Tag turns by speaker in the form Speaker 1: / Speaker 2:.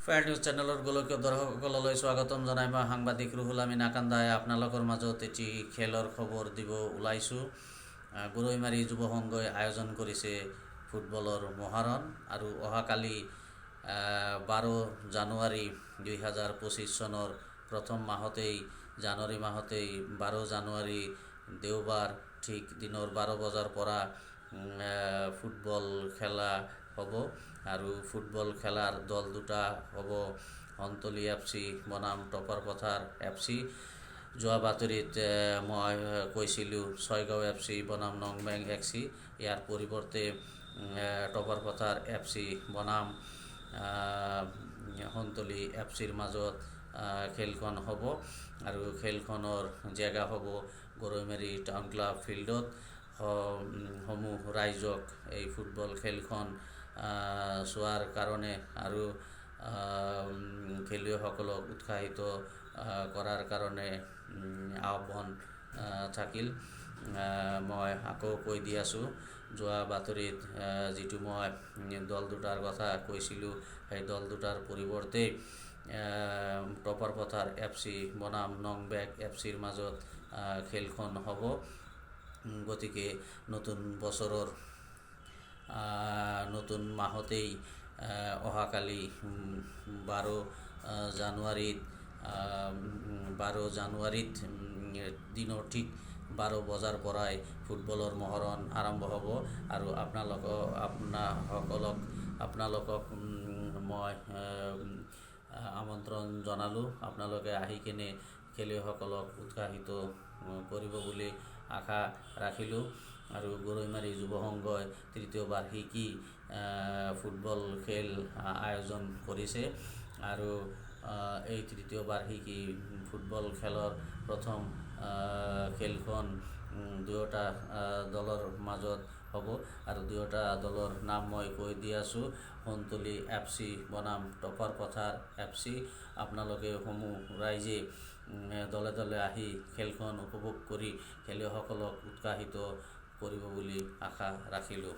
Speaker 1: Fair news চেনেলৰ গোলকীয় দৰ্শকসকললৈ স্বাগতম জনাই মই সাংবাদিক ৰুহুল আমিন আকান্দাই আপোনালোকৰ মাজত এটি খেলৰ খবৰ দিব ওলাইছোঁ। গৰৈমাৰী যুৱ সংঘই আয়োজন কৰিছে ফুটবলৰ মহাৰণ আৰু অহাকালি 12 জানুৱাৰী 2025 চনৰ প্ৰথম মাহতেই জানুৱাৰী মাহতেই 12 জানুৱাৰী দেওবাৰ ঠিক দিনৰ 12 বজাৰ পৰা ফুটবল খেলা হ'ব আৰু ফুটবল খেলাৰ দল দুটা হ'ব হন্তলি FC বনাম টপাৰ পথাৰ FC। যোৱা বাতৰিত মই কৈছিলোঁ ছয়গাঁও FC বনাম নংবেং FC, ইয়াৰ পৰিৱৰ্তে টপাৰ পথাৰ FC বনাম হন্তলি FCৰ মাজত খেলখন হ'ব আৰু খেলখনৰ জেগা হ'ব গৰৈমাৰী টাউন ক্লাব ফিল্ডত। সমূহ ৰাইজক এই ফুটবল খেলখন চোৱাৰ কাৰণে আৰু খেলুৱৈসকলক উৎসাহিত কৰাৰ কাৰণে আহ্বান থাকিল। মই আকৌ কৈ দি আছোঁ, যোৱা বাতৰিত যিটো মই দল দুটাৰ কথা কৈছিলোঁ সেই দল দুটাৰ পৰিৱৰ্তে টপাৰ পথাৰ FC বনাম নংবেং FCৰ মাজত খেলখন হ'ব। গতিকে নতুন বছৰৰ নতুন মাহতেই অহাকালি 12 জানুৱাৰীত দিনৰ ঠিক 12 বজাৰ পৰাই ফুটবলৰ মহৰণ আৰম্ভ হ'ব আৰু আপোনালোকক মই আমন্ত্ৰণ জনালোঁ। আপোনালোকে আহি কিনে খেলুৱৈসকলক উৎসাহিত কৰিব বুলি আশা ৰাখিলোঁ আৰু গৰৈমাৰী যুৱ সংঘই তৃতীয় বাৰ্ষিকী ফুটবল খেল আয়োজন কৰিছে আৰু এই তৃতীয় বাৰ্ষিকী ফুটবল খেলৰ প্ৰথম খেলখন দুয়োটা দলৰ মাজত হ'ব আৰু দুয়োটা দলৰ নাম মই কৈ দি আছোঁ, হন্তলি FC বনাম টপাৰ পথাৰ FC। আপোনালোকে সমূহ ৰাইজে দলে দলে আহি খেলখন উপভোগ কৰি খেলুৱৈসকলক উৎসাহিত কৰিব বুলি আশা ৰাখিলোঁ।